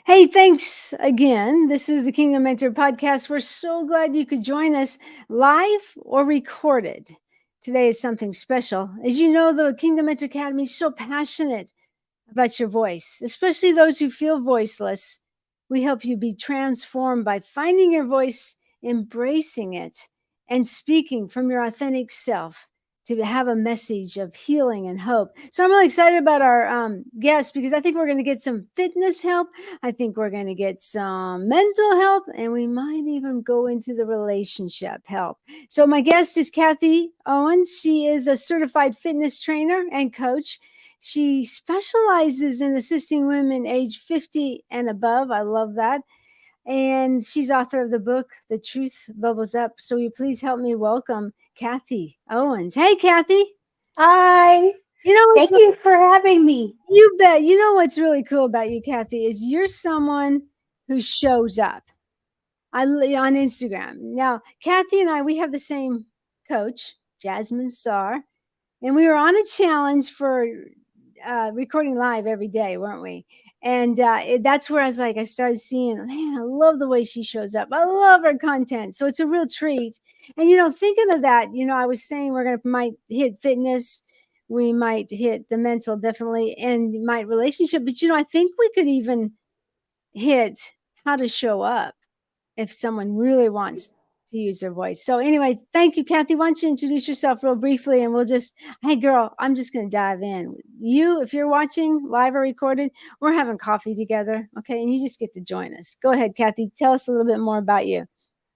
Hey, thanks again. This is the Kingdom Mentor podcast. We're so glad you could join us live or recorded. Today is something special. As you know, the Kingdom Mentor Academy is so passionate about your voice, especially those who feel voiceless. We help you be transformed by finding your voice, embracing it, and speaking from your authentic self to have a message of healing and hope. So I'm really excited about our guests because I think we're going to get some fitness help. I think we're going to get some mental help, and we might even go into the relationship help. So my guest is Kathie Owen. She is a certified fitness trainer and coach. She specializes in assisting women age 50 and above. I love that. And she's author of the book, The Truth Bubbles Up. So will you please help me welcome Kathie Owens. Hey, Kathie. Hi, You know thank what's you for having me. you bet. You know what's really cool about you, Kathie, is you're someone who shows up. On Instagram. Now, Kathie and I, we have the same coach, Jasmine Sarr, and we were on a challenge for recording live every day, weren't we? And that's where I started seeing, man, I love the way she shows up. I love her content. So it's a real treat. And, thinking of that, I was saying we're going to might hit fitness. We might hit the mental definitely and might relationship. But, I think we could even hit how to show up if someone really wants to use their voice. So anyway, thank you, Kathie. Why don't you introduce yourself real briefly and hey girl, I'm just going to dive in. You, if you're watching live or recorded, we're having coffee together. Okay. And you just get to join us. Go ahead, Kathie. Tell us a little bit more about you.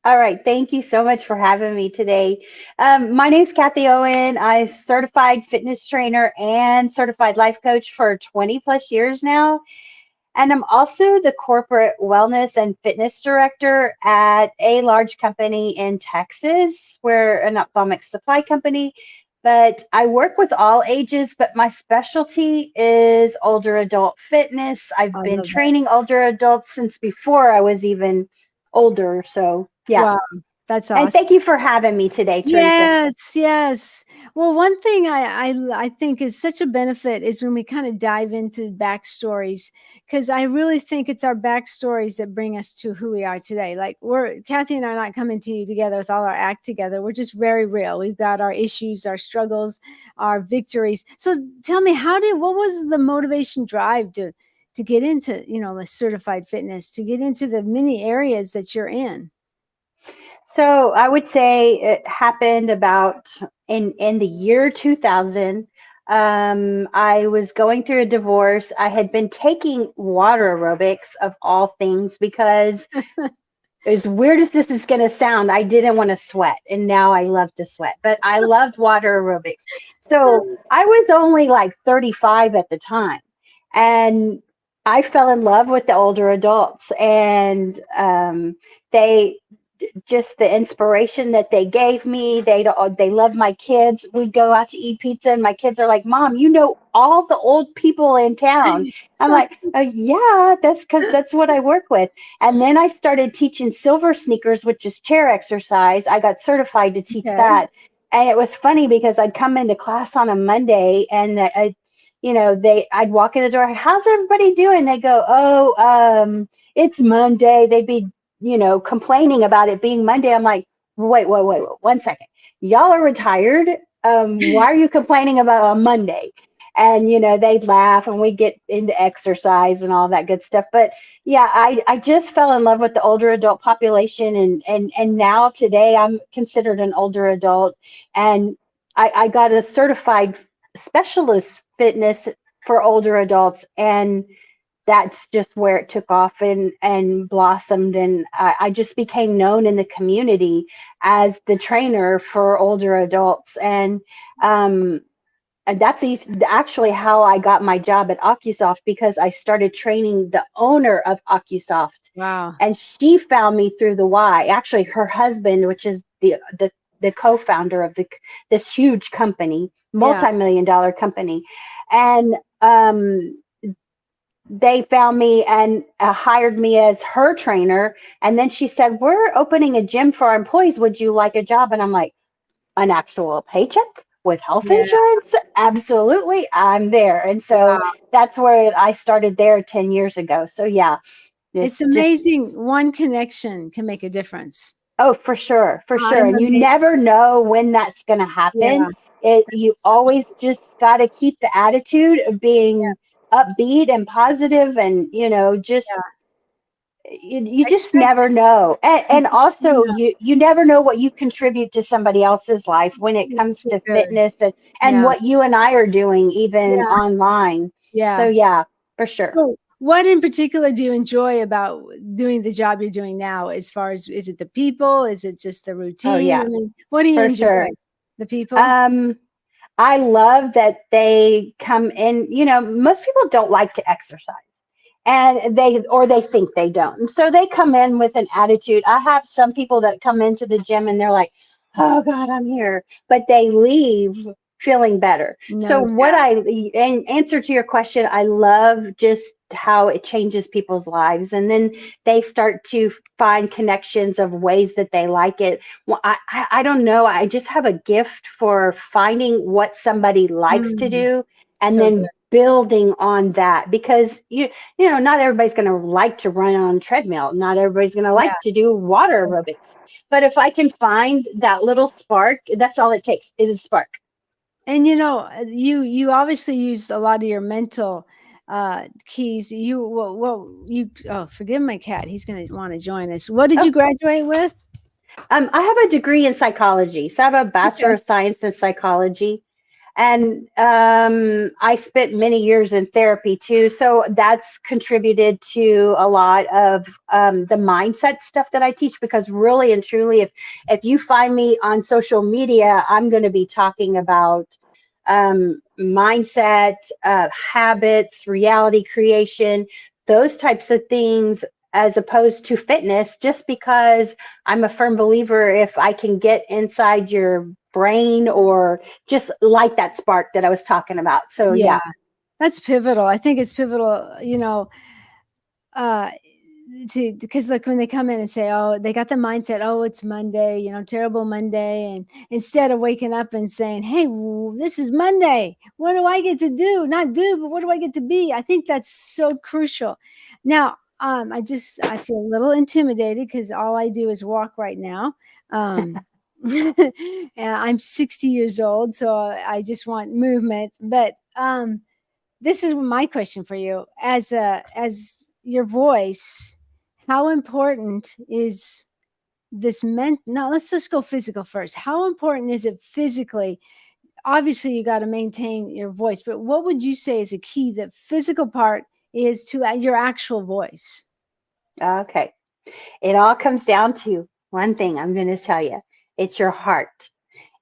All right, thank you so much for having me today. My name is Kathie Owen. I'm certified fitness trainer and certified life coach for 20 plus years now. And I'm also the corporate wellness and fitness director at a large company in Texas. We're an ophthalmic supply company, but I work with all ages, but my specialty is older adult fitness. I've I been love that. training older adults since before I was even older. So, yeah. Wow. That's And awesome. thank you for having me today, Theresa. Yes, yes. Well, one thing I think is such a benefit is when we kind of dive into backstories, because I really think it's our backstories that bring us to who we are today. Like we're Kathie and I are not coming to you together with all our act together. We're just very real. We've got our issues, our struggles, our victories. So tell me, what was the motivation drive to get into, the certified fitness, to get into the many areas that you're in? So I would say it happened about in the year 2000. I was going through a divorce. I had been taking water aerobics of all things because as weird as this is going to sound, I didn't want to sweat, and now I love to sweat. But I loved water aerobics. So I was only like 35 at the time, and I fell in love with the older adults, and they just the inspiration that they gave me. They love my kids. We go out to eat pizza, and my kids are like, "Mom, you know all the old people in town." I'm like, "Yeah, that's because that's what I work with." And then I started teaching silver sneakers, which is chair exercise. I got certified to teach Okay. that, and it was funny because I'd come into class on a Monday, and I'd walk in the door. How's everybody doing? They go, "Oh, it's Monday." They'd be complaining about it being Monday. I'm like, wait, 1 second. Y'all are retired. Why are you complaining about a Monday? And they'd laugh, and we get into exercise and all that good stuff. But yeah, I just fell in love with the older adult population, and now today I'm considered an older adult, and I got a certified specialist fitness for older adults, and that's just where it took off and blossomed, and I just became known in the community as the trainer for older adults, um, and that's actually how I got my job at OcuSoft, because I started training the owner of OcuSoft, Wow. and she found me through the Y. Actually, her husband, which is the co-founder of this huge company, Yeah. multi-million-dollar company, and they found me and hired me as her trainer. And then she said, "We're opening a gym for our employees. Would you like a job?" And I'm like, "An actual paycheck with health Yeah. insurance? Absolutely, I'm there." And so Wow. that's where I started there 10 years ago. So yeah. It's It's just, amazing. One connection can make a difference. oh, for sure, for sure. I'm And you amazed. never know when that's going to happen. Yeah, You that's always just got to keep the attitude of being upbeat and positive and, just yeah. you just Expect never know. And also yeah, you never know what you contribute to somebody else's life when it it's comes so to good. fitness and Yeah, what you and I are doing even yeah, online. So yeah. yeah, for sure. So, what in particular do you enjoy about doing the job you're doing now? As far as, is it the people? Is it just the Oh routine? I yeah, mean, what do you for enjoy? sure. The people? Um, I love that they come in, most people don't like to exercise and they think they don't. And so they come in with an attitude. I have some people that come into the gym and they're like, "Oh God, I'm here," but they leave feeling better. So No what doubt. in answer to your question, I love just how it changes people's lives. And then they start to find connections of ways that they like it. Well, I don't know. I just have a gift for finding what somebody likes to Mm, do and so good. then building on that because not everybody's going to like to run on a treadmill. Not everybody's going to Yeah. like to do water So, aerobics. But if I can find that little spark, that's all it takes is a spark. and you obviously use a lot of your mental keys. You oh, forgive my cat. He's going to want to join us. What did Oh, you graduate with? I have a degree in psychology. So I have a Bachelor Okay. of Science in psychology. And I spent many years in therapy too. So that's contributed to a lot of the mindset stuff that I teach because really and truly, if you find me on social media, I'm going to be talking about mindset, habits, reality creation, those types of things, as opposed to fitness, just because I'm a firm believer if I can get inside your brain or just like that spark that I was talking about. So Yeah, yeah. that's pivotal. I think it's pivotal, uh, to because like when they come in and say, "Oh, they got the mindset, oh, it's Monday, terrible Monday," and instead of waking up and saying, "Hey, this is Monday. What do I get to do? Not do, but what do I get to be?" I think that's so crucial. Now, I feel a little intimidated because all I do is walk right now. And I'm 60 years old, so I just want movement. But this is my question for you as your voice. How important is this meant? Now let's just go physical first. How important is it physically? Obviously you got to maintain your voice, but what would you say is a key, the physical part is to your actual voice? Okay. It all comes down to one thing I'm going to tell you. It's your heart.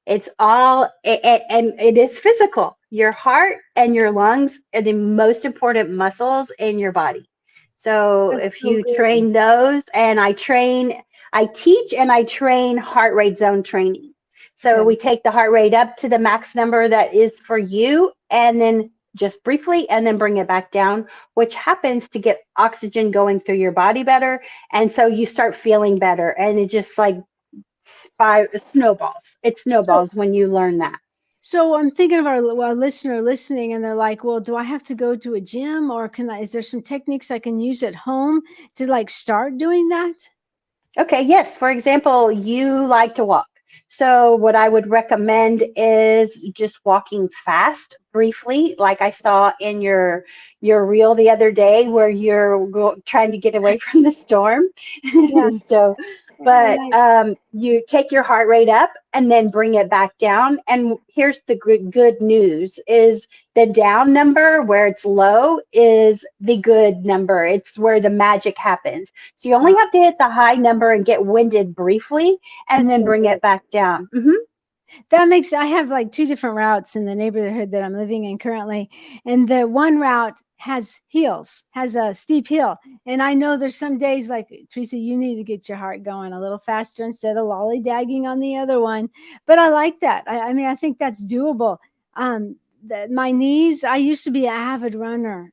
It's all, and it is physical. Your heart and your lungs are the most important muscles in your body. So That's if so you good. train those, and I teach and I train heart rate zone training. So Okay. we take the heart rate up to the max number that is for you, and then just briefly, and then bring it back down, which happens to get oxygen going through your body better. And so you start feeling better. And it just like snowballs. It So snowballs when you learn that. so I'm thinking of our listener listening, and they're like, "Well, do I have to go to a gym, or can I? Is there some techniques I can use at home to like start doing that?" Okay, yes. For example, you like to walk. So what I would recommend is just walking fast briefly, like I saw in your reel the other day where you're trying to get away from the storm. Yeah, So, and but I you take your heart rate up and then bring it back down. And here's the good news is the down number where it's low is the good number. It's where the magic happens. So you only have to hit the high number and get winded briefly and that's then so bring good. it back down. That makes I have like 2 different routes in the neighborhood that I'm living in currently, and the one route has a steep hill, and I know there's some days like, "Teresa, you need to get your heart going a little faster instead of lollygagging on the other one," but I like that. I mean, I think that's doable. My knees, I used to be an avid runner.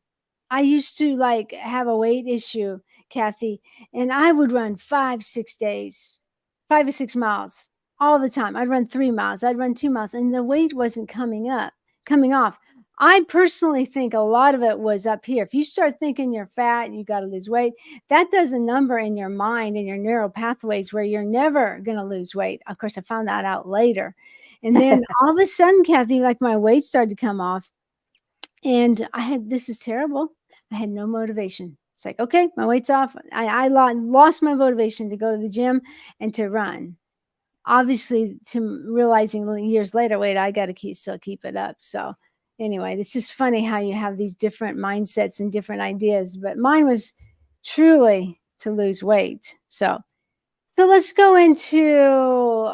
I used to, like, have a weight issue, Kathie, and I would run 5, 6 days, 5 or 6 miles all the time. I'd run 3 miles, I'd run 2 miles, and the weight wasn't coming off. I personally think a lot of it was up here. If you start thinking you're fat and you got to lose weight, that does a number in your mind and your neural pathways where you're never going to lose weight. Of course, I found that out later. And then all of a sudden, Kathie, like my weight started to come off. And this is terrible. I had no motivation. It's like, okay, my weight's off. I lost my motivation to go to the gym and to run. Obviously, to realizing years later, wait, I got to still keep it up. So anyway, it's just funny how you have these different mindsets and different ideas. But mine was truly to lose weight. So let's go into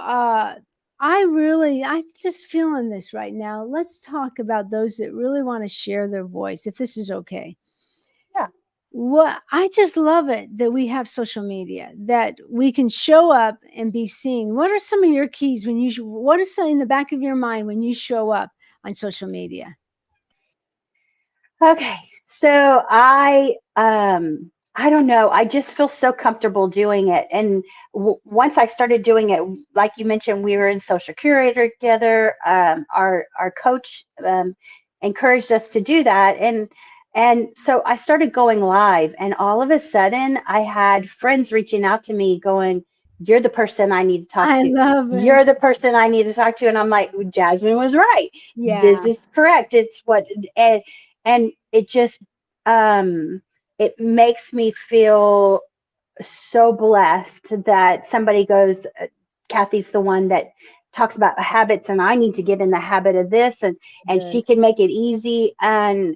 I just feeling this right now. Let's talk about those that really want to share their voice, if this is okay. Yeah. What I just love it that we have social media, that we can show up and be seen. What are some of your keys what is in the back of your mind when you show up on social media? Okay. So I don't know. I just feel so comfortable doing it. And once I started doing it, like you mentioned, we were in social curator together. Our coach encouraged us to do that, and so I started going live. And all of a sudden, I had friends reaching out to me, going, "You're the person I need to talk I to. love it. You're the person I need to talk to." And I'm like, Jasmine was right. This Yeah, is correct. It's what and it just it makes me feel so blessed that somebody goes, Kathie's the one that talks about habits, and I need to get in the habit of this, and she good. can make it easy. And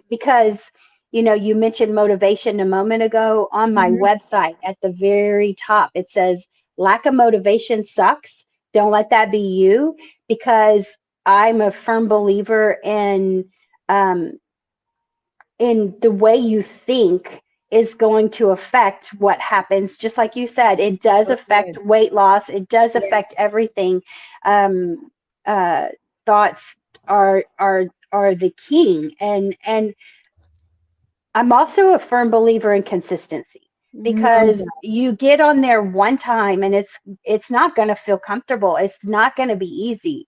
because you mentioned motivation a moment ago, on my Mhm. website at the very top it says lack of motivation sucks. Don't let that be you, because I'm a firm believer um, in the way you think is going to affect what happens. Just like you said, it does So affect good. weight loss, it does Yeah. affect everything. um, uh, Thoughts are the king. And I'm also a firm believer in consistency, No because doubt. you get on there one time and it's not going to feel comfortable, it's not going to be easy,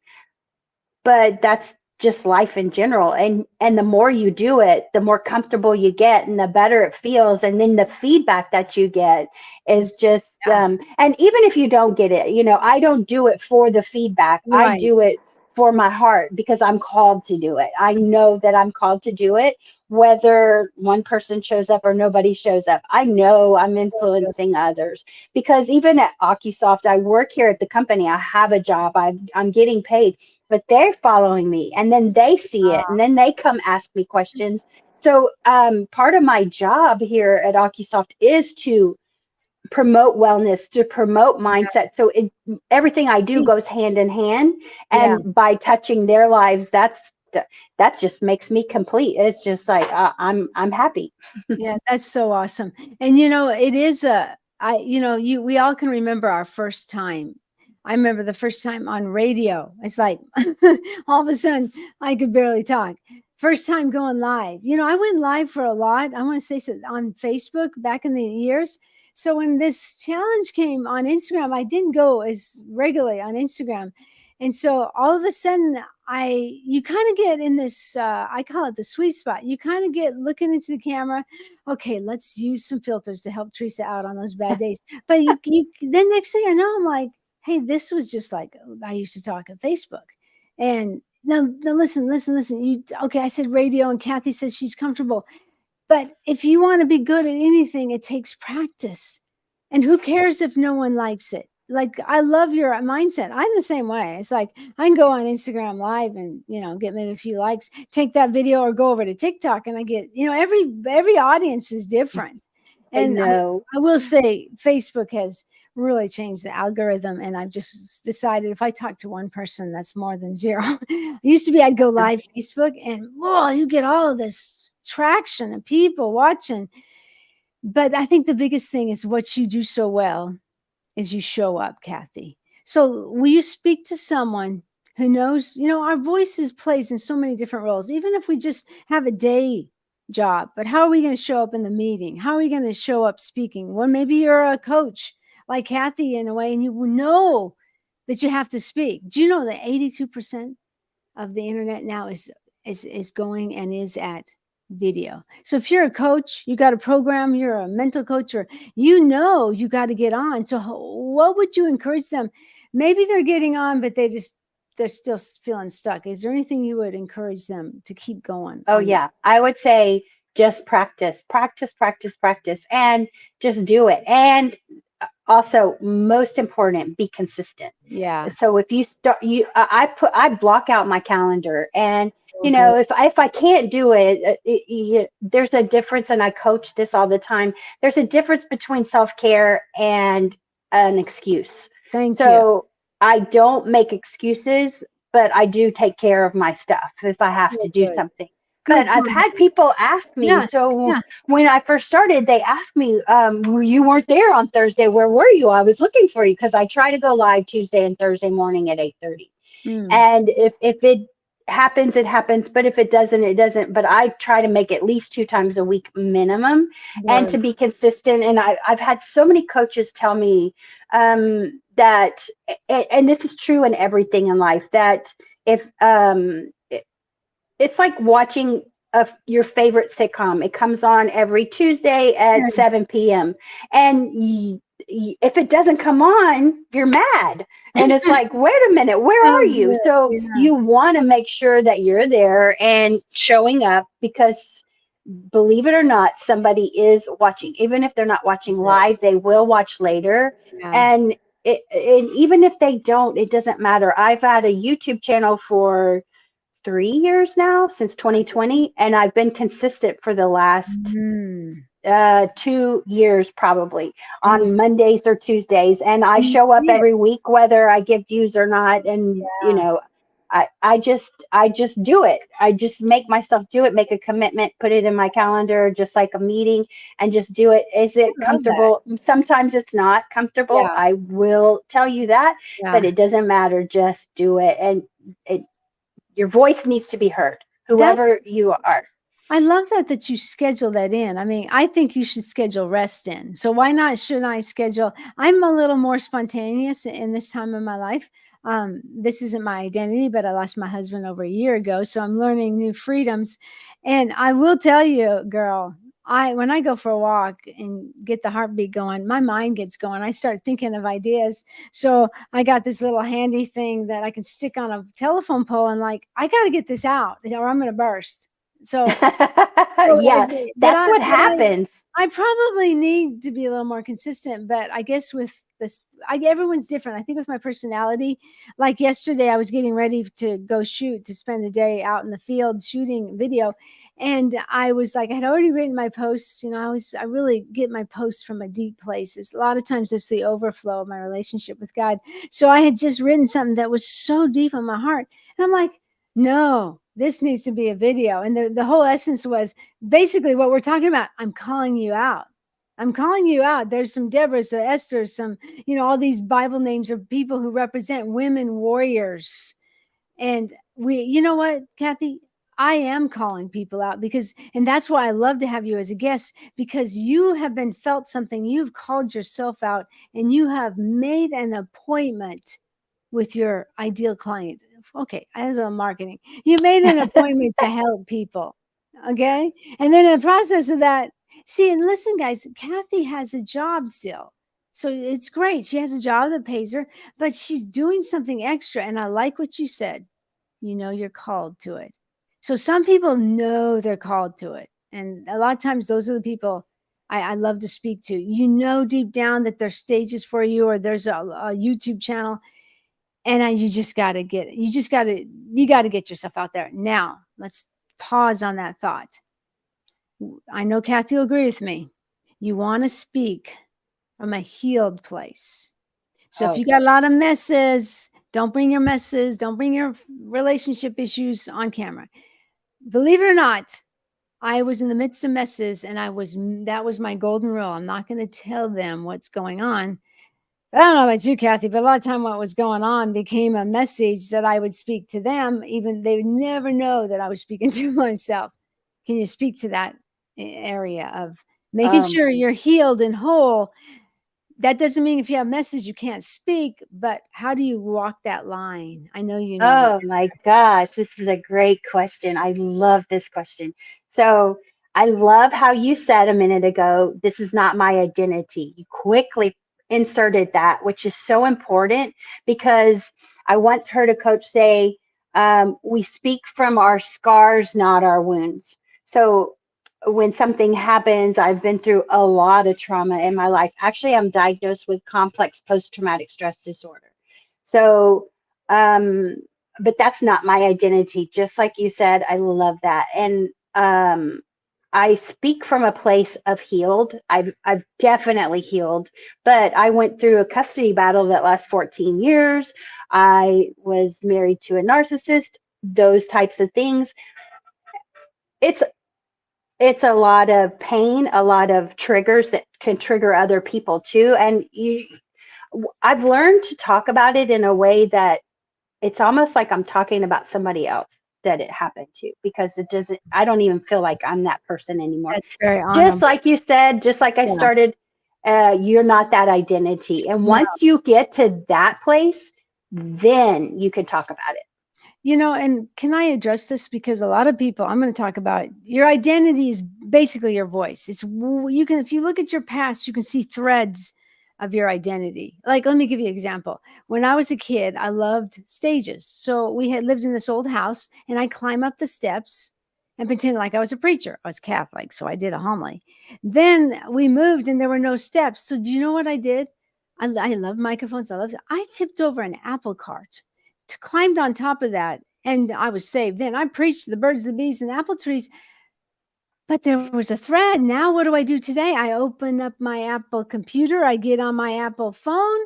but that's just life in general. And the more you do it, the more comfortable you get and the better it feels. And then the feedback that you get is Is just yeah, and even if you don't get it, I don't do it for the feedback, I right. do it for my heart, because I'm called to do it. I That's know that I'm called to do it, whether one person shows up or nobody shows up. I know I'm so good. influencing others, because even at OcuSoft, I work here at the company, I have a job, I'm getting paid, but they're following me, and then they see it, and then they come ask me questions. So part of my job here at OcuSoft is to promote wellness, to promote Yeah. mindset. So everything I do goes hand in hand, Yeah. and by touching their lives, that just makes me complete. It's just like I'm happy. Yeah, that's so awesome. And it is we all can remember our first time. I remember the first time on radio. It's like all of a sudden I could barely talk. First time going live. I went live for a lot. I want to say so on Facebook back in the years. So when this challenge came on Instagram, I didn't go as regularly on Instagram. And so all of a sudden you kind of get in this I call it the sweet spot. You kind of get looking into the camera. Okay, let's use some filters to help Theresa out on those bad days. But you then next thing I know, I'm like, hey, this was just like I used to talk on Facebook. And now listen. Okay, I said radio, and Kathie says she's comfortable. But if you want to be good at anything, it takes practice. And who cares if no one likes it? Like, I love your mindset. I'm the same way. It's like I can go on Instagram live and, get maybe a few likes, take that video or go over to TikTok and I get, every audience is different. I And know. I will say Facebook has really changed the algorithm. And I've just decided if I talk to one person, that's more than zero. It used to be I'd go live Facebook and, whoa, you get all of this traction and people watching. But I think the biggest thing is what you do so well is you show up, Kathie. So will you speak to someone who knows, our voices plays in so many different roles, even if we just have a day job, but how are we going to show up in the meeting? How are we going to show up speaking? Well, maybe you're a coach like Kathie in a way, and you know that you have to speak. Do you know that 82% of the internet now is is going and is at video. So if you're a coach, you got a program, you're a mental coach, or you got to get on. So what would you encourage them? Maybe they're getting on, but they're still feeling stuck. Is there anything you would encourage them to keep going Oh on? yeah, I would say just practice, practice, practice, practice, and just do it. And also, most important, be consistent. Yeah. So if you start, I block out my calendar, and Oh, good. if I can't do it, there's a difference, and I coach this all the time. There's a difference between self care and an excuse. Thank you. So I don't make excuses, but I do take care of my stuff if I have So to do good. something. But Good. I've Good. had people ask me, Yeah. so Yeah. when I first started, they asked me, you weren't there on Thursday. Where were you? I was looking for you because I try to go live Tuesday and Thursday morning at 8:30. Mm, And if it happens, it happens. But if it doesn't, it doesn't. But I try to make at least 2 times a week minimum and to good. be consistent. And I've had so many coaches tell me that, and this is true in everything in life, that if it's like watching your favorite sitcom. It comes on every Tuesday at Yeah. 7 p.m. And if it doesn't come on, you're mad. And it's like, wait a minute, where Oh, are you? good. So Yeah. you want to make sure that you're there and showing up because believe it or not, somebody is watching. Even if they're not watching Good. live, they will watch later. Yeah. And and even if they don't, it doesn't matter. I've had a YouTube channel for 3 years now, since 2020, and I've been consistent for the last Mm. 2 years probably And you on Mondays or Tuesdays, and I and you show up see it. every week whether I get views or not. And Yeah. I just do it. I just make myself do it, make a commitment, put it in my calendar, just like a meeting, and just do it. Is it I love that. comfortable? Sometimes it's not comfortable. Yeah. I will tell you that, but Yeah. it doesn't matter. Just do it, and it, your voice needs to be heard, That whoever you are. I love that you schedule that in. I mean, I think you should schedule rest in. So why not should I schedule? I'm a little more spontaneous in this time of my life. This isn't my identity, but I lost my husband over a year ago, so I'm learning new freedoms. And I will tell you, girl, I when I go for a walk and get the heartbeat going, my mind gets going. I start thinking of ideas. So I got this little handy thing that I can stick on a telephone pole and like, I got to get this out or I'm going to burst. So so I Yeah, think that's what happens. I probably need to be a little more consistent, but I guess with this, everyone's different. I think with my personality, like yesterday, I was getting ready to go shoot to spend the day out in the field shooting video, and I was like, I had already written my posts. I really get my posts from a deep place. A lot of times it's the overflow of my relationship with God. So I had just written something that was so deep in my heart, and I'm like, no, this needs to be a video. And the whole essence was basically what we're talking about. I'm calling you out. I'm calling you out. There's some Deborahs, Esther's, all these Bible names of people who represent women warriors. And you know what, Kathie? I am calling people out and that's why I love to have you as a guest, because you have been felt something. You've called yourself out and you have made an appointment with your ideal client. Okay, as a marketing, you made an appointment to help people. Okay. And then in the process of that, see, and listen, guys, Kathie has a job still. So it's great. She has a job that pays her, but she's doing something extra. And I like what you said. You're called to it. So some people know they're called to it. And a lot of times those are the people I love to speak to. Deep down that there's stages for you or there's a YouTube channel. And you just got to get it. You got to get yourself out there. Now, let's pause on that thought. I know Kathie will agree with me. You want to speak from a healed place. So if Oh, you got a lot of messes, don't bring your messes, don't bring your relationship issues on camera. Believe it or not, I was in the midst of messes and that was my golden rule. I'm not going to tell them what's going on. But I don't know about you, Kathie, but a lot of time what was going on became a message that I would speak to them. Even they would never know that I was speaking to myself. Can you speak to that area of making um, sure you're healed and whole that doesn't mean if you have message you can't speak, but how do you walk that line? I know you know the Oh my gosh, this is a great question. I love this question. So I love how you said a minute ago, this is not my identity. You quickly inserted that, which is so important because I once heard a coach say, we speak from our scars, not our wounds. So when something happens, I've been through a lot of trauma in my life. Actually, I'm diagnosed with complex post traumatic stress disorder. So, um, but that's not my identity. Just like you said, I love that. And I speak from a place of healed. I've definitely healed, but I went through a custody battle that lasts 14 years. I was married to a narcissist, those types of things. It's it's a lot of pain, a lot of triggers that can trigger other people too. And I've learned to talk about it in a way that it's almost like I'm talking about somebody else that it happened to, because it doesn't, I don't even feel like I'm that person anymore. That's very Just honorable. like you said, just like I Yeah. started, you're not that identity. And No. once you get to that place, then you can talk about it. And can I address this? Because a lot of people, I'm going to talk about your identity is basically your voice. You can, if you look at your past, you can see threads of your identity. Like, let me give you an example. When I was a kid, I loved stages. So we had lived in this old house, and I climb up the steps and pretend like I was a preacher. I was Catholic, so I did a homily. Then we moved, and there were no steps. So do you know what I did? I love microphones. I tipped over an apple cart, climbed on top of that, and I was saved. Then I preached to the birds, the bees, and the apple trees. But there was a thread. Now, what do I do today? I open up my Apple computer. I get on my Apple phone.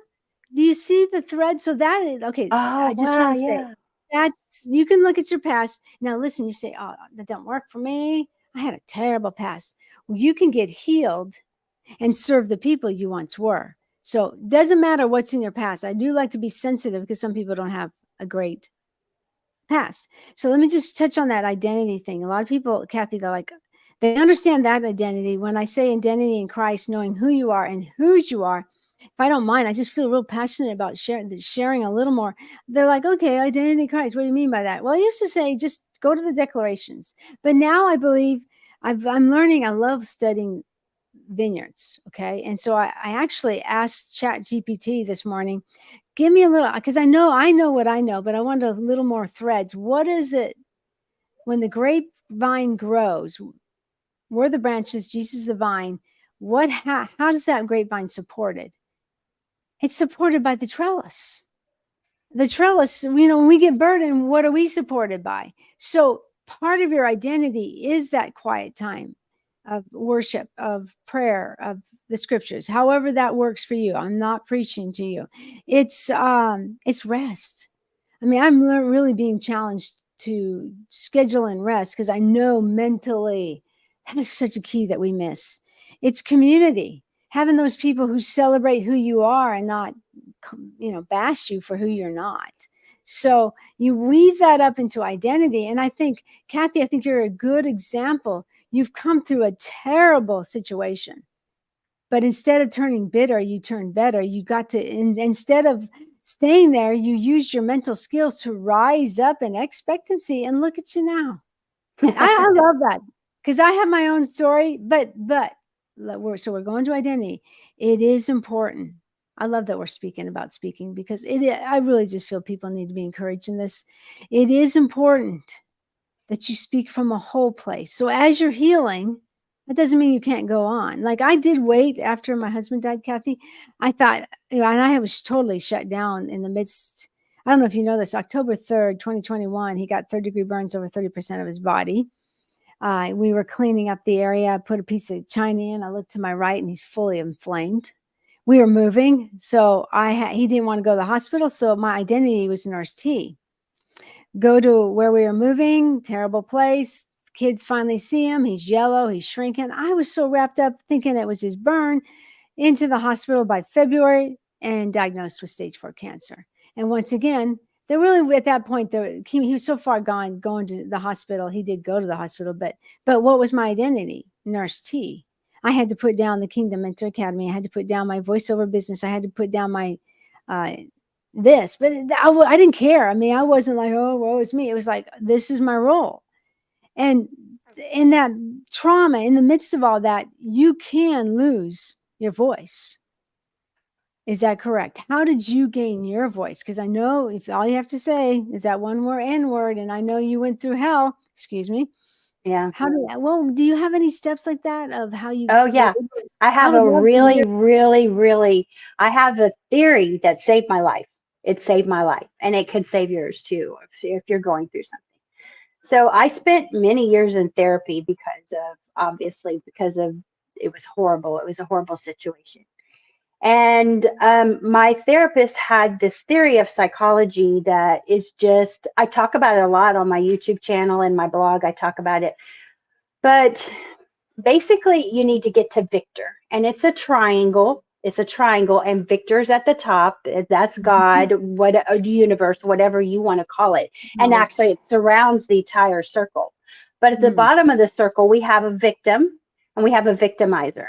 Do you see the thread? So that is okay. Oh, I just wow. want to say Yeah. that's, you can look at your past. Now, listen, you say, oh, that don't work for me. I had a terrible past. Well, you can get healed and serve the people you once were. So it doesn't matter what's in your past. I do like to be sensitive because some people don't have a great past. So let me just touch on that identity thing. A lot of people, Kathie, they understand that identity. When I say identity in Christ, knowing who you are and whose you are, if I don't mind, I just feel real passionate about sharing a little more. They're like, okay, identity in Christ. What do you mean by that? Well, I used to say, just go to the declarations. But now I believe I'm learning. I love studying vineyards. Okay. And so I actually asked Chat GPT this morning, give me a little, because I know what I know, but I wanted a little more threads. What is it when the grapevine grows? We're the branches, Jesus is the vine. How does that grapevine supported? It's supported by the trellis. The trellis, when we get burdened, what are we supported by? So part of your identity is that quiet time of worship, of prayer, of the scriptures, however that works for you. I'm not preaching to you. It's rest. I mean, I'm really being challenged to schedule and rest because I know mentally that is such a key that we miss. It's community, having those people who celebrate who you are and not, bash you for who you're not. So you weave that up into identity. And I think, Kathie, I think you're a good example. You've come through a terrible situation, but instead of turning bitter, you turn better. You got to, instead of staying there, you use your mental skills to rise up in expectancy, and look at you now. I love that because I have my own story, but we're going to identity. It is important. I love that we're speaking about speaking because I really just feel people need to be encouraged in this. It is important that you speak from a whole place. So as you're healing, that doesn't mean you can't go on. Like I did wait after my husband died, Kathie. I thought, and I was totally shut down in the midst. I don't know if you know this, October 3rd, 2021, he got 3rd-degree burns over 30% of his body. We were cleaning up the area. I put a piece of china in. I looked to my right and he's fully inflamed. We were moving. So he didn't want to go to the hospital. So my identity was Nurse T. Go to where we were moving, terrible place. Kids finally see him. He's yellow. He's shrinking. I was so wrapped up thinking it was his burn, into the hospital by February and diagnosed with stage 4 cancer. And once again, they really, at that point, he was so far gone going to the hospital. He did go to the hospital, but what was my identity? Nurse T. I had to put down the Kingdom Mentor Academy. I had to put down my voiceover business. I had to put down my uh, this, but I didn't care. I mean, I wasn't like, oh, woe is me. It was like, this is my role. And in that trauma, in the midst of all that, you can lose your voice. Is that correct? How did you gain your voice? Because I know if all you have to say is that one word, N word, and I know you went through hell, excuse me. Yeah. Well, do you have any steps like that of how you Oh, were yeah. able? I I have would a love to hear. really, really, really, I have a theory that saved my life. It saved my life, and it could save yours too if you're going through something. So I spent many years in therapy because of it was horrible. It was a horrible situation. And my therapist had this theory of psychology that is just, I talk about it a lot on my YouTube channel and my blog. I talk about it. But basically, you need to get to Victor. And it's a triangle. It's a triangle, and Victor's at the top. That's God, what the universe, whatever you want to call it. And Right. actually, it surrounds the entire circle. But at the Mm, bottom of the circle, we have a victim and we have a victimizer.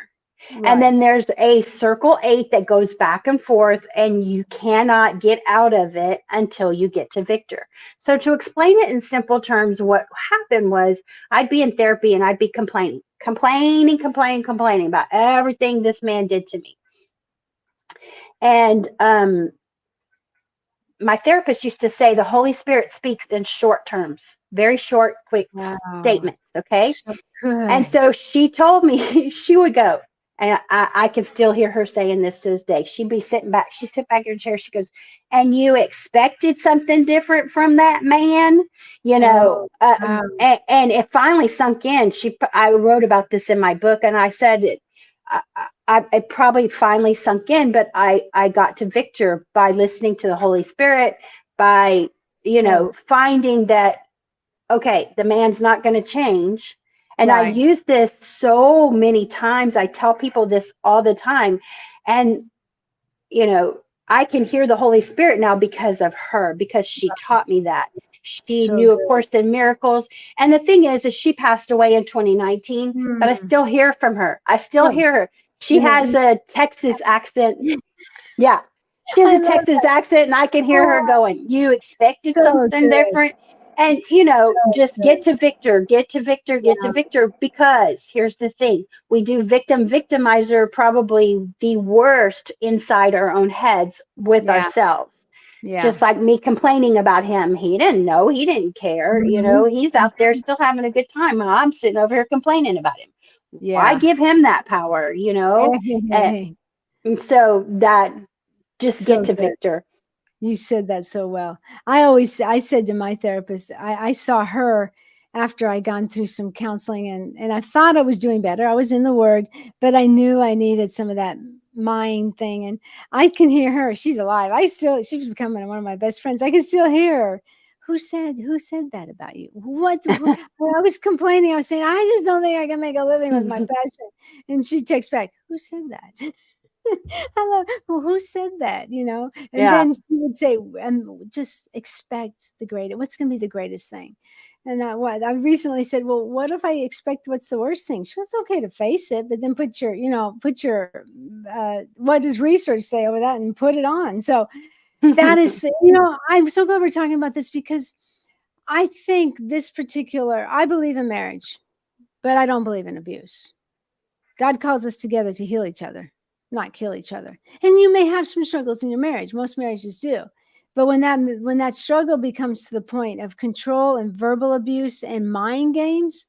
And then right. there's a circle 8 that goes back and forth, and you cannot get out of it until you get to Victor. So, to explain it in simple terms, what happened was I'd be in therapy and I'd be complaining about everything this man did to me. And my therapist used to say the Holy Spirit speaks in short terms, very short, quick Wow. statements. Okay. So And good. so she told me, she would go, and I can still hear her saying this to this day. She'd be sitting back, she'd sit back in her chair. She goes, and you expected something different from that man, Oh, wow. and it finally sunk in. I wrote about this in my book, and I said it probably finally sunk in, but I got to Victor by listening to the Holy Spirit, by, So finding that, okay, the man's not going to change. And I right. use this so many times. I tell people this all the time. And, you know, I can hear the Holy Spirit now because of her, because she taught me that. She So knew A good. Course in Miracles. And the thing is she passed away in 2019, but I Hmm. still hear from her. I still Oh, hear her. She and has a Texas accent. Yeah. She has I a love Texas that. accent, and I can hear her Oh, going, you expected so something good. different. And, So just get good. to Victor, get to Victor, get to Yeah. Victor, because here's the thing, we do victimizer probably the worst inside our own heads with Yeah. ourselves. Yeah. Just like me complaining about him. He didn't know, he didn't care. Mhm. He's out there still having a good time, and I'm sitting over here complaining about him. Why Yeah. give him that power, Hey, hey, hey, And hey. so that, just get So to good. Victor. You said that so well. I said to my therapist, I saw her after I gone through some counseling, and I thought I was doing better. I was in the word, but I knew I needed some of that mind thing. And I can hear her. She's alive. She's becoming one of my best friends. I can still hear her. Who said that about you? When I was complaining, I was saying, I just don't think I can make a living with my passion. And she takes back, who said that? I love, well, who said that? And Yeah. then she would say, just expect the greatest. What's going to be the greatest thing? And I recently said, well, what if I expect what's the worst thing? She goes, it's okay to face it, but then what does research say over that and put it on. So that is, I'm so glad we're talking about this because I think I believe in marriage, but I don't believe in abuse. God calls us together to heal each other, not kill each other. And you may have some struggles in your marriage. Most marriages do. But when that struggle becomes to the point of control and verbal abuse and mind games,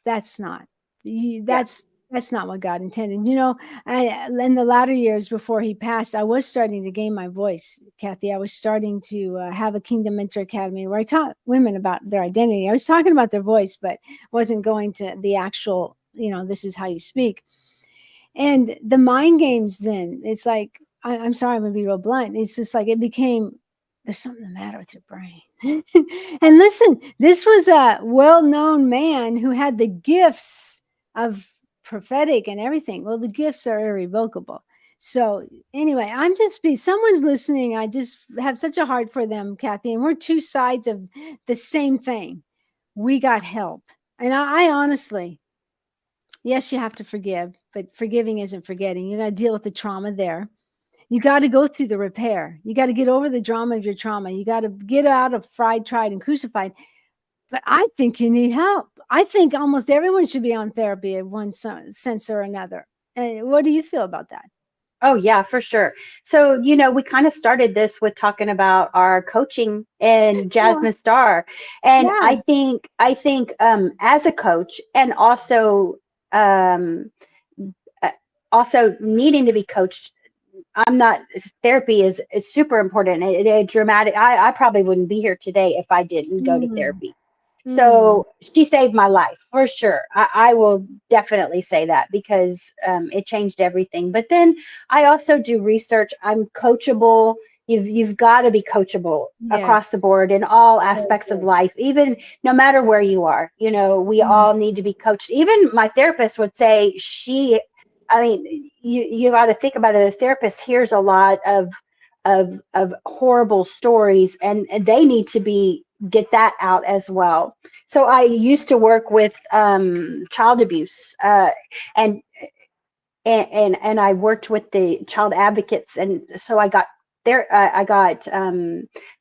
that's not Yeah. that's not what God intended. In the latter years before he passed, I was starting to gain my voice, Kathie. I was starting to have a Kingdom Mentor Academy where I taught women about their identity. I was talking about their voice, but wasn't going to the actual, this is how you speak. And the mind games, then it's like, I'm sorry, I'm gonna be real blunt. It's just like it became, there's something the matter with your brain. And listen, this was a well-known man who had the gifts of prophetic and everything. Well, the gifts are irrevocable. So anyway, someone's listening. I just have such a heart for them, Kathie. And we're two sides of the same thing. We got help. And I honestly, Yes, you have to forgive, but forgiving isn't forgetting. You got to deal with the trauma there. You got to go through the repair. You got to get over the drama of your trauma. You got to get out of fried, tried, and crucified. But I think you need help. I think almost everyone should be on therapy in one sense or another. And what do you feel about that? Oh yeah, for sure. So, we kind of started this with talking about our coaching and Yeah. Jasmine Star. And Yeah. I think as a coach and um uh, also needing to be coached, I'm not therapy is super important. It dramatic I probably wouldn't be here today if I didn't go to Mm, therapy. mm, So she saved my life for sure. I will definitely say that because it changed everything. But then I also do research. I'm coachable. You've got to be coachable across the yes. board in all Very aspects of good. life, even no matter where you are. We Mm, all need to be coached. Even my therapist would say I mean, you got to think about it. A therapist hears a lot of horrible stories, and they need to be get that out as well. So I used to work with child abuse, and and I worked with the child advocates, and so I got there. I got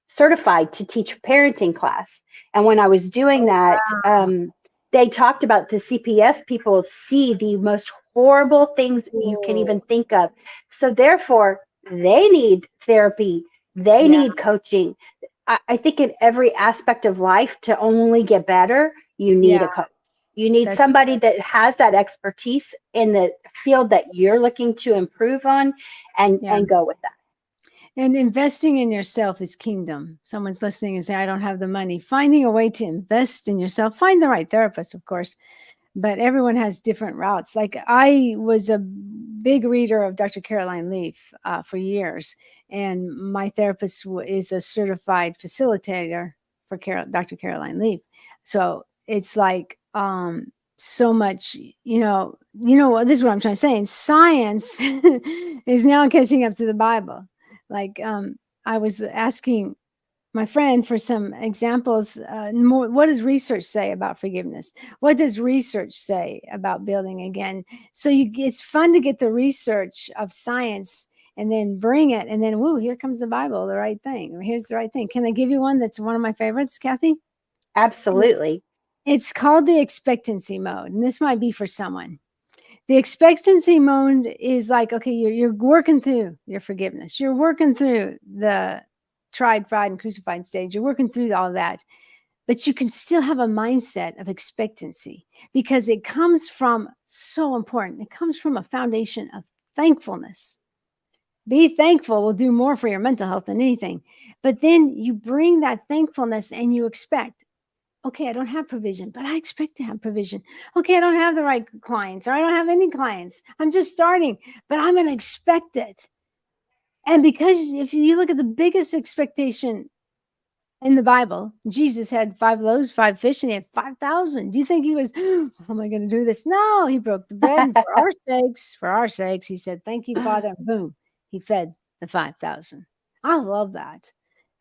certified to teach parenting class, and when I was doing that, they talked about the CPS people see the most horrible things you can even wow. think of. So therefore, they need therapy. They Yeah. need coaching. I think in every aspect of life, to only get better, you need Yeah. a coach. You need That's somebody that has that expertise in the field that you're looking to improve on, yeah. and go with that. And investing in yourself is kingdom. Someone's listening and say, I don't have the money. Finding a way to invest in yourself, find the right therapist, of course, but everyone has different routes. Like I was a big reader of Dr. Caroline Leaf for years, and my therapist is a certified facilitator for Dr. Caroline Leaf. So it's like so much, this is what I'm trying to say. And science is now catching up to the Bible. Like I was asking my friend for some examples. More, what does research say about forgiveness? What does research say about building again? So it's fun to get the research of science and then bring it, and then woo, here comes the Bible, the right thing. Or here's the right thing. Can I give you one that's one of my favorites, Kathie? It's Absolutely. it's called the expectancy mode, and this might be for someone. The expectancy mode is like, okay, you're working through your forgiveness. You're working through the tried, fried, and crucified stage. You're working through all that. But you can still have a mindset of expectancy because it comes from so important. It comes from a foundation of thankfulness. Be thankful will do more for your mental health than anything. But then you bring that thankfulness and you expect, okay, I don't have provision, but I expect to have provision. Okay, I don't have the right clients, or I don't have any clients. I'm just starting, but I'm going to expect it. And because if you look at the biggest expectation in the Bible, Jesus had 5 loaves, 5 fish, and he had 5,000. Do you think he was, oh, how am I going to do this? No, he broke the bread. And for our sakes, he said, thank you, Father. And boom, he fed the 5,000. I love that.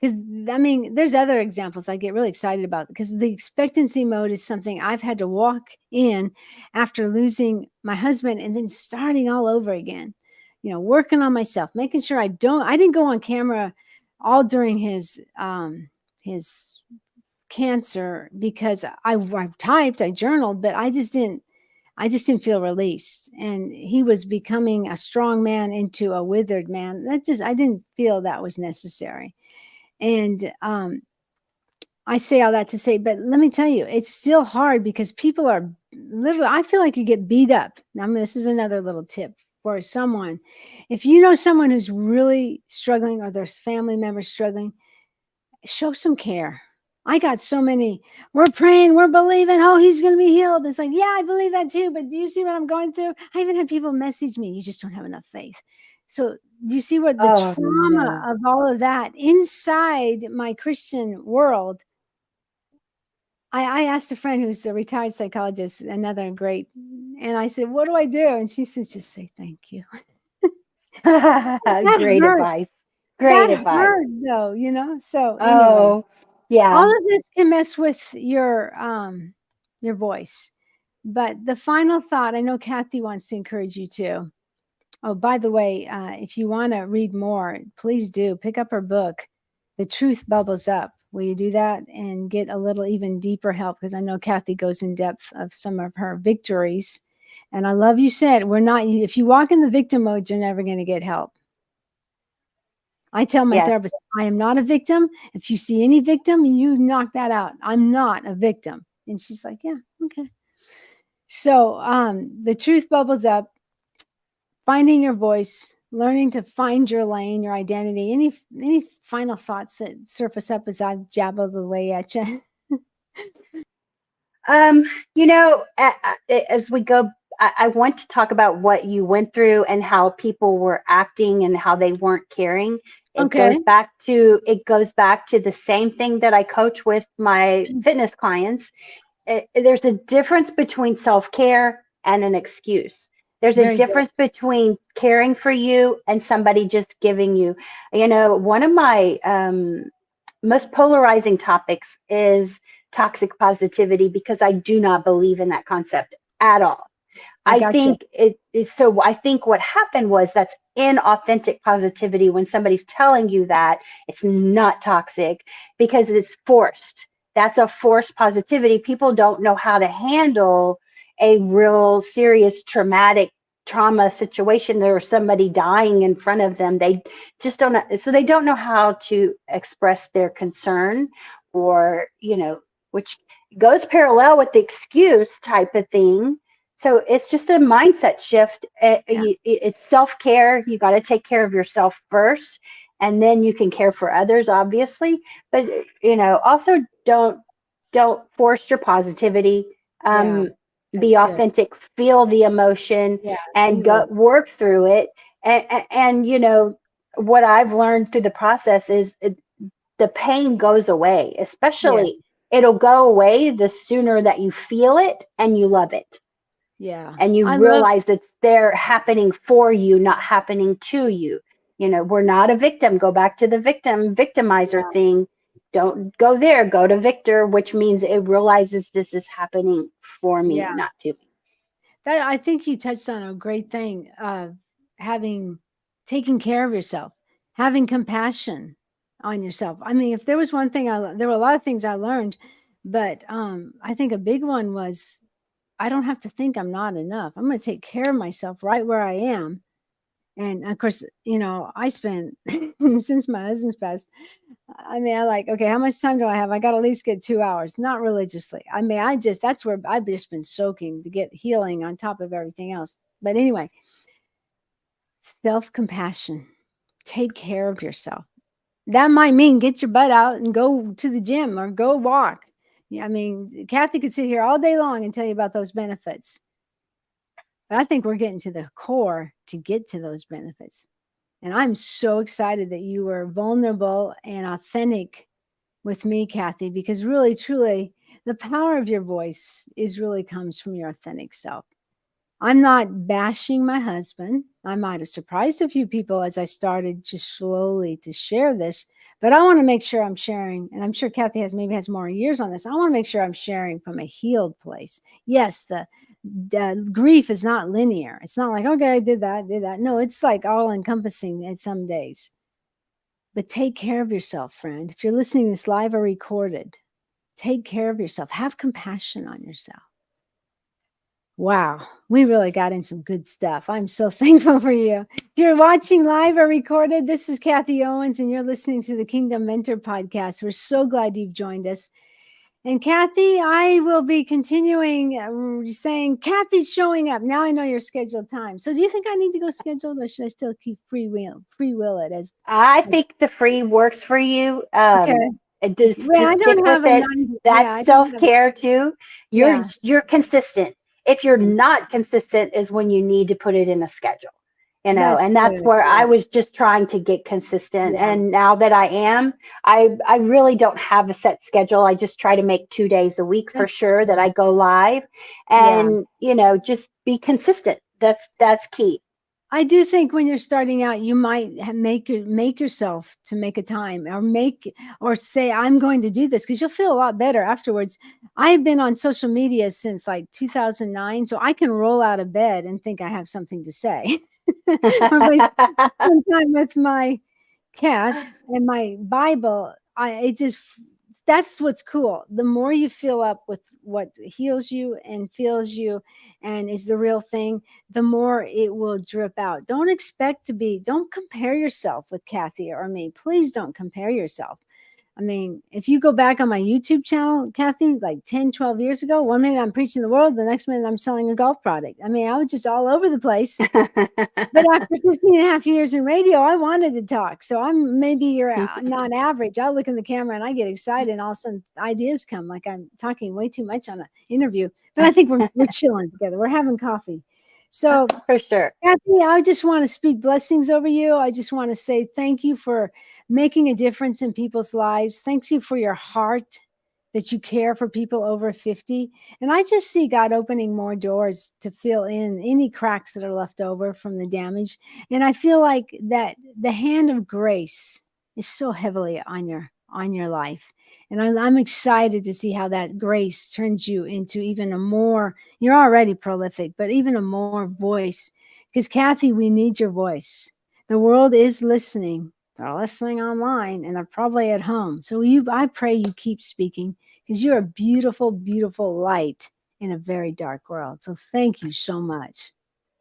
Because, I mean, there's other examples I get really excited about because the expectancy mode is something I've had to walk in after losing my husband and then starting all over again. Working on myself, making sure I didn't go on camera all during his cancer because I typed, I journaled, but I just didn't feel released. And he was becoming a strong man into a withered man. I didn't feel that was necessary. And I say all that to say, but let me tell you, it's still hard because people are literally, I feel like you get beat up. Now, this is another little tip for someone. If you know someone who's really struggling or their family members struggling, show some care. I got so many. We're praying, we're believing. Oh, he's going to be healed. It's like, yeah, I believe that too. But do you see what I'm going through? I even had people message me, you just don't have enough faith. So, do you see what the Oh trauma no. of all of that inside my Christian world? I asked a friend who's a retired psychologist, another great, and I said, what do I do? And she says, just say thank you. That Great hurt. advice. Great That advice. hurt, though, So, anyway. Oh, yeah. All of this can mess with your voice, But the final thought, I know Kathie wants to encourage you too. Oh, by the way, if you want to read more, please do pick up her book, The Truth Bubbles Up. Will you do that and get a little even deeper help? Because I know Kathie goes in depth of some of her victories. And I love you said, we're not, if you walk in the victim mode, you're never going to get help. I tell my Yes. therapist, I am not a victim. If you see any victim, you knock that out. I'm not a victim. And she's like, yeah, okay. So the truth bubbles up, finding your voice, learning to find your lane, your identity. Any final thoughts that surface up as I've jabbled away at you? You know, as we go, I want to talk about what you went through and how people were acting and how they weren't caring. Okay. It goes back to the same thing that I coach with my fitness clients. There's a difference between self-care and an excuse. There's a Very good. difference between caring for you and somebody just giving you. You know, one of my most polarizing topics is toxic positivity because I do not believe in that concept at all. I I got you. think it is so. I think what happened was that's inauthentic positivity when somebody's telling you that it's not toxic because it's forced. That's a forced positivity. People don't know how to handle a real serious traumatic trauma situation. There's somebody dying in front of them. They just don't know. So they don't know how to express their concern or, you know, which goes parallel with the excuse type of thing. So it's just a mindset shift. Yeah. It's self-care. You got to take care of yourself first, and then you can care for others, obviously. But you know, also don't force your positivity. Yeah. Um, be That's good. authentic. Feel the emotion Yeah. and Feel go it. work through it. And you know what I've learned through the process is the pain goes away. Yeah. Especially, it'll go away the sooner that you feel it and you love it Yeah. and you I love, realize it's there happening for you, not happening to you. You know, we're not a victim. Go back to the victimizer yeah. thing. Don't go there. Go to victor, which means it realizes this is happening for me, Yeah. not to me. That I think you touched on a great thing of having taking care of yourself, having compassion on yourself. I mean, if there was one thing there were a lot of things I learned, but I think a big one was I don't have to think I'm not enough. I'm going to take care of myself right where I am. And of course, I spent since my husband's passed. I mean, I like, okay, how much time do I have? I got to at least get 2 hours, not religiously. I mean, that's where I've just been soaking to get healing on top of everything else. But anyway, self compassion, take care of yourself. That might mean get your butt out and go to the gym or go walk. Yeah, I mean, Kathie could sit here all day long and tell you about those benefits. But I think we're getting to the core to get to those benefits. And I'm so excited that you were vulnerable and authentic with me, Kathie, because really, truly, the power of your voice is really comes from your authentic self. I'm not bashing my husband. I might have surprised a few people as I started just slowly to share this, but I want to make sure I'm sharing, and I'm sure Kathie has more years on this. I want to make sure I'm sharing from a healed place. Yes, the grief is not linear. It's not like, okay, I did that. No, it's like all encompassing at some days. But take care of yourself, friend. If you're listening to this live or recorded, take care of yourself. Have compassion on yourself. Wow, we really got in some good stuff. I'm so thankful for you. If you're watching live or recorded, this is Kathie Owens, and you're listening to the Kingdom Mentor podcast. We're so glad you've joined us. And Kathie, I will be continuing saying, Kathie's showing up. Now I know your scheduled time. So do you think I need to go scheduled, or should I still keep free will it as I think the free works for you. okay? And Well, just I stick don't with have a it. 90. Yeah, That's I don't self have. care too. Yeah, You're consistent. If you're and not consistent, is when you need to put it in a schedule. You know, that's and that's good. where I Yeah, was just trying to get consistent. yeah, And now that I am, I really don't have a set schedule. I just try to make 2 days a week for that's sure that I good. go live, Yeah, and you know, just be consistent. That's key. I do think when you're starting out, you might make yourself to make a time or say, I'm going to do this, because you'll feel a lot better afterwards. I've been on social media since like 2009, so I can roll out of bed and think I have something to say. Or if I spend time with my cat and my Bible, that's what's cool. The more you fill up with what heals you and fills you and is the real thing, the more it will drip out. Don't compare yourself with Kathie or me. Please don't compare yourself. I mean, if you go back on my YouTube channel, Kathie, like 10, 12 years ago, one minute I'm preaching the world, the next minute I'm selling a golf product. I mean, I was just all over the place. But after 15 and a half years in radio, I wanted to talk. So maybe you're not average. I look in the camera and I get excited, and all of a sudden ideas come, like I'm talking way too much on an interview. But I think we're chilling together. We're having coffee. So For sure. Kathie, I just want to speak blessings over you. I just want to say thank you for making a difference in people's lives. Thank you for your heart, that you care for people over 50. And I just see God opening more doors to fill in any cracks that are left over from the damage. And I feel like that the hand of grace is so heavily on your life. And I'm excited to see how that grace turns you into even a more, you're already prolific, but even a more voice. Because Kathie, we need your voice. The world is listening. They're listening online and they're probably at home. So I pray you keep speaking, because you're a beautiful, beautiful light in a very dark world. So thank you so much.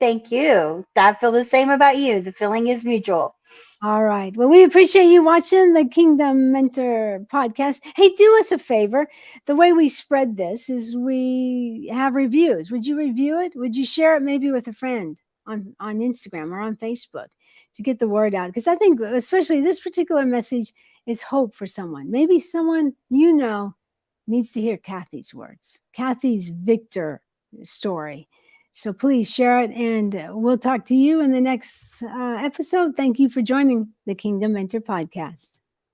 Thank you. I feel the same about you. The feeling is mutual. All right. Well, we appreciate you watching the Kingdom Mentor podcast. Hey, do us a favor. The way we spread this is we have reviews. Would you review it? Would you share it maybe with a friend on Instagram or on Facebook to get the word out? Because I think especially this particular message is hope for someone. Maybe someone needs to hear Kathie's words, Kathie's victor story. So please share it, and we'll talk to you in the next episode. Thank you for joining the Kingdom Mentor Podcast.